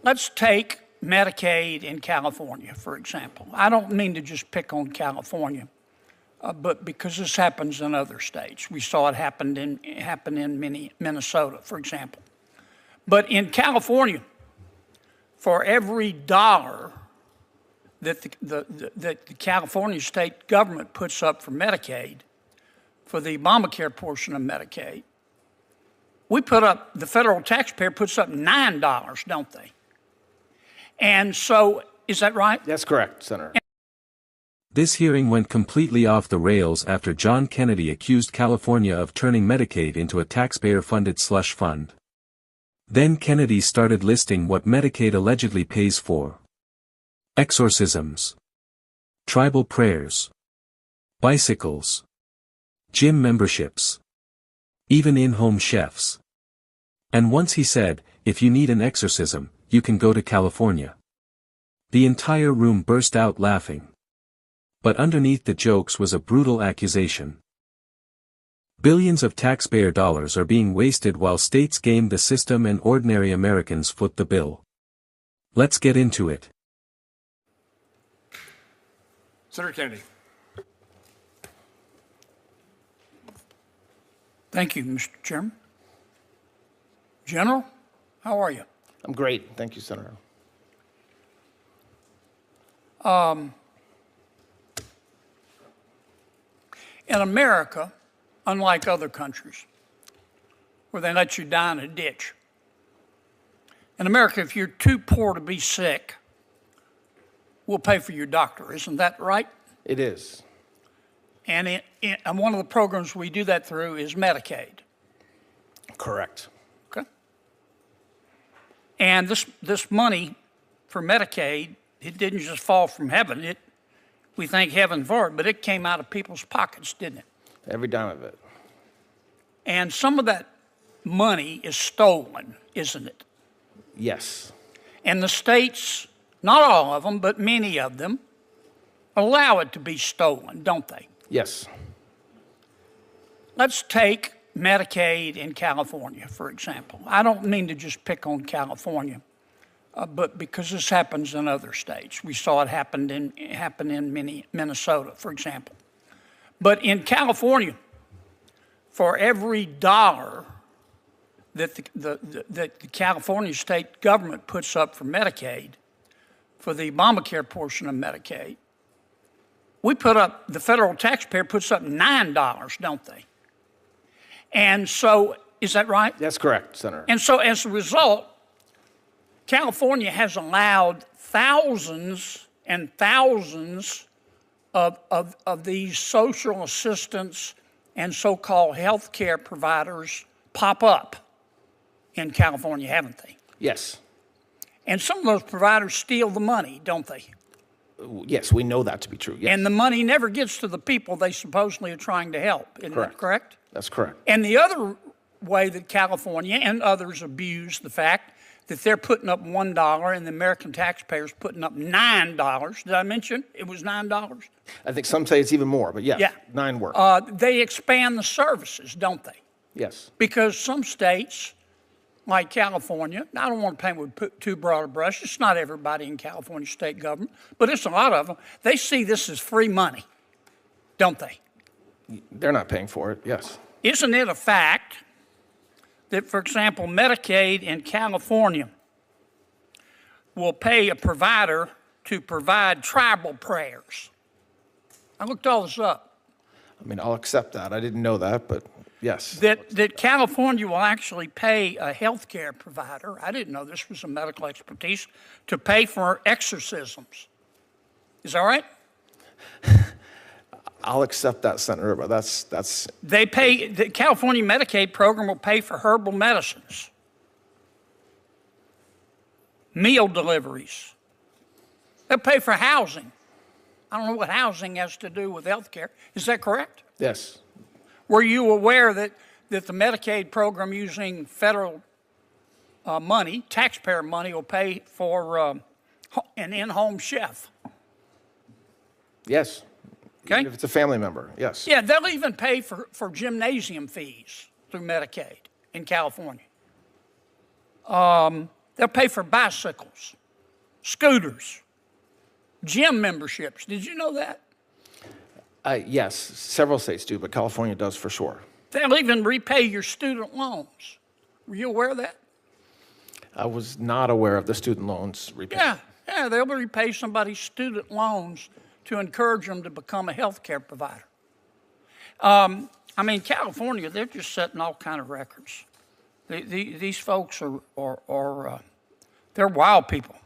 Let's take Medicaid in California, for example. I don't mean to just pick on California, but because this happens in other states. We saw it happen in Minnesota, for example. But in California, for every dollar that the California state government puts up for Medicaid, for the Obamacare portion of Medicaid, the federal taxpayer puts up $9, don't they? And so, is that right? That's correct, Senator. This hearing went completely off the rails after John Kennedy accused California of turning Medicaid into a taxpayer-funded slush fund. Then Kennedy started listing what Medicaid allegedly pays for: exorcisms, tribal prayers, bicycles, gym memberships, even in-home chefs. And once he said, if you need an exorcism, you can go to California. The entire room burst out laughing. But underneath the jokes was a brutal accusation. Billions of taxpayer dollars are being wasted while states game the system and ordinary Americans foot the bill. Let's get into it. Senator Kennedy. Thank you, Mr. Chairman. General, how are you? I'm great. Thank you, Senator. In America, unlike other countries, where they let you die in a ditch, in America, if you're too poor to be sick, we'll pay for your doctor. Isn't that right? It is. And one of the programs we do that through is Medicaid. Correct. Okay. And this money for Medicaid, it didn't just fall from heaven. We thank heaven for it, but it came out of people's pockets, didn't it? Every dime of it. And some of that money is stolen, isn't it? Yes. And the states, not all of them, but many of them, allow it to be stolen, don't they? Yes. Let's take Medicaid in California, for example. I don't mean to just pick on California, but because this happens in other states. We saw it happen in Minnesota, for example. But in California, for every dollar that the California state government puts up for Medicaid, for the Obamacare portion of Medicaid, the federal taxpayer puts up $9, don't they? And so, is that right? That's correct, Senator. And so, as a result, California has allowed thousands and thousands of these social assistance and so-called health care providers pop up in California, haven't they? Yes. And some of those providers steal the money, don't they? Yes, we know that to be true. Yes. And the money never gets to the people they supposedly are trying to help. Isn't that correct? That's correct. And the other way that California and others abuse the fact that they're putting up $1 and the American taxpayers putting up $9. Did I mention it was $9? I think some say it's even more, but yes, yeah. 9 work. They expand the services, don't they? Yes. Because some states, like California, I don't want to paint with too broad a brush. It's not everybody in California state government, but it's a lot of them. They see this as free money, don't they? They're not paying for it, yes. Isn't it a fact that, for example, Medicaid in California will pay a provider to provide tribal prayers? I looked all this up. I mean, I'll accept that. I didn't know that, but yes. That California will actually pay a health care provider, I didn't know this was a medical expertise, to pay for exorcisms. Is that right? I'll accept that, Senator, but that's... The California Medicaid program will pay for herbal medicines, meal deliveries. They'll pay for housing. I don't know what housing has to do with health care. Is that correct? Yes. Were you aware that the Medicaid program using federal money, taxpayer money, will pay for an in-home chef? Yes. Okay. Even if it's a family member, yes. Yeah, they'll even pay for gymnasium fees through Medicaid in California. They'll pay for bicycles, scooters, gym memberships. Did you know that? Yes, several states do, but California does for sure. They'll even repay your student loans. Were you aware of that? I was not aware of the student loans repayment. Yeah, they'll repay somebody's student loans to encourage them to become a health care provider. I mean, California, they're just setting all kind of records. These folks are they're wild people.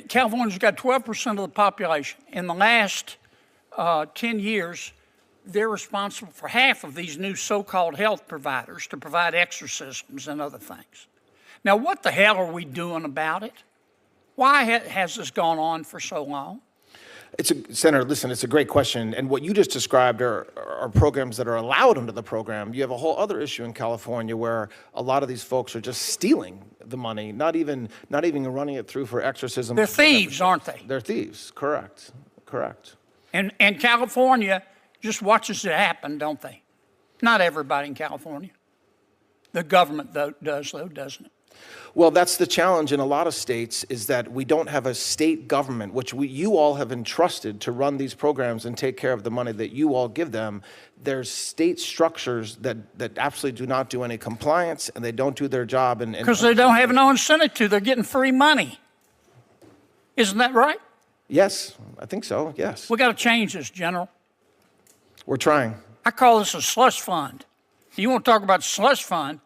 California's got 12% of the population. In the last 10 years, they're responsible for half of these new so-called health providers to provide exorcisms and other things. Now, what the hell are we doing about it? Why has this gone on for so long? Senator, listen, it's a great question. And what you just described are programs that are allowed under the program. You have a whole other issue in California where a lot of these folks are just stealing the money, not even running it through for exorcism. They're thieves, aren't they? They're thieves, correct. And California just watches it happen, don't they? Not everybody in California. The government, doesn't it? Well, that's the challenge in a lot of states, is that we don't have a state government, which you all have entrusted to run these programs and take care of the money that you all give them. There's state structures that absolutely do not do any compliance, and they don't do their job. Because they don't have no incentive to. They're getting free money. Isn't that right? Yes, I think so, yes. We got to change this, General. We're trying. I call this a slush fund. You want to talk about slush fund?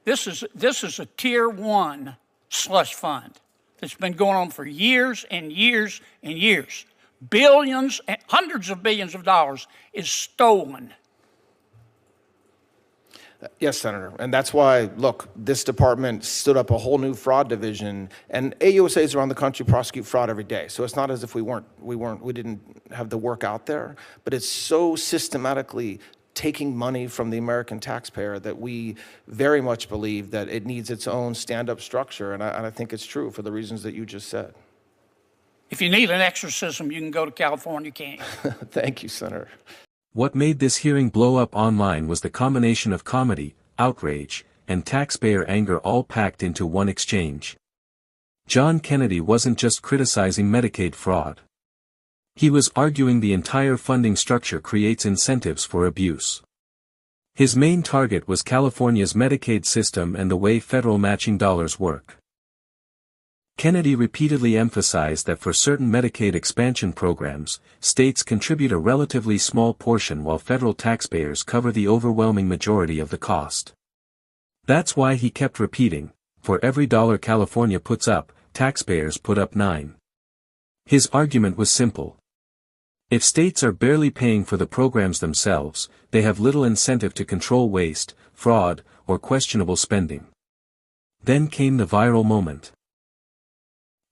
This is a tier 1 slush fund that's been going on for years and years and years. Billions, hundreds of billions of dollars is stolen. Yes, Senator, and that's why, look, this department stood up a whole new fraud division, and AUSAs around the country prosecute fraud every day. So it's not as if we didn't have the work out there, but it's so systematically taking money from the American taxpayer that we very much believe that it needs its own stand-up structure, and I think it's true for the reasons that you just said. If you need an exorcism, you can go to California, can't you? Thank you, Senator. What made this hearing blow up online was the combination of comedy, outrage, and taxpayer anger all packed into one exchange. John Kennedy wasn't just criticizing Medicaid fraud. He was arguing the entire funding structure creates incentives for abuse. His main target was California's Medicaid system and the way federal matching dollars work. Kennedy repeatedly emphasized that for certain Medicaid expansion programs, states contribute a relatively small portion while federal taxpayers cover the overwhelming majority of the cost. That's why he kept repeating, for every dollar California puts up, taxpayers put up 9. His argument was simple. If states are barely paying for the programs themselves, they have little incentive to control waste, fraud, or questionable spending. Then came the viral moment.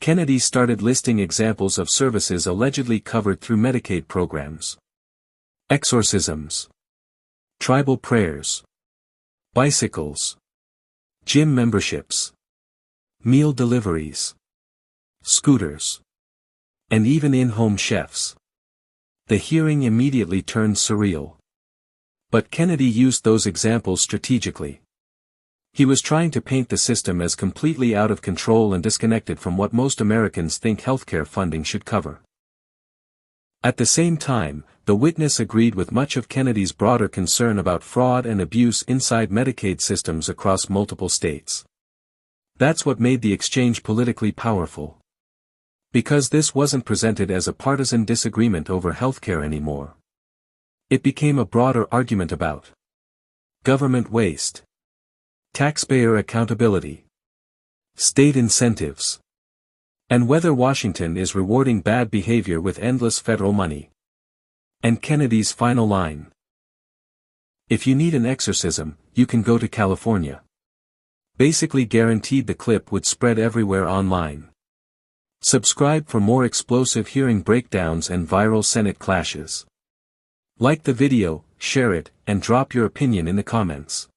Kennedy started listing examples of services allegedly covered through Medicaid programs. Exorcisms, tribal prayers, bicycles, gym memberships, meal deliveries, scooters, and even in-home chefs. The hearing immediately turned surreal. But Kennedy used those examples strategically. He was trying to paint the system as completely out of control and disconnected from what most Americans think healthcare funding should cover. At the same time, the witness agreed with much of Kennedy's broader concern about fraud and abuse inside Medicaid systems across multiple states. That's what made the exchange politically powerful. Because this wasn't presented as a partisan disagreement over healthcare anymore. It became a broader argument about government waste, taxpayer accountability, state incentives, and whether Washington is rewarding bad behavior with endless federal money. And Kennedy's final line: if you need an exorcism, you can go to California. Basically guaranteed the clip would spread everywhere online. Subscribe for more explosive hearing breakdowns and viral Senate clashes. Like the video, share it, and drop your opinion in the comments.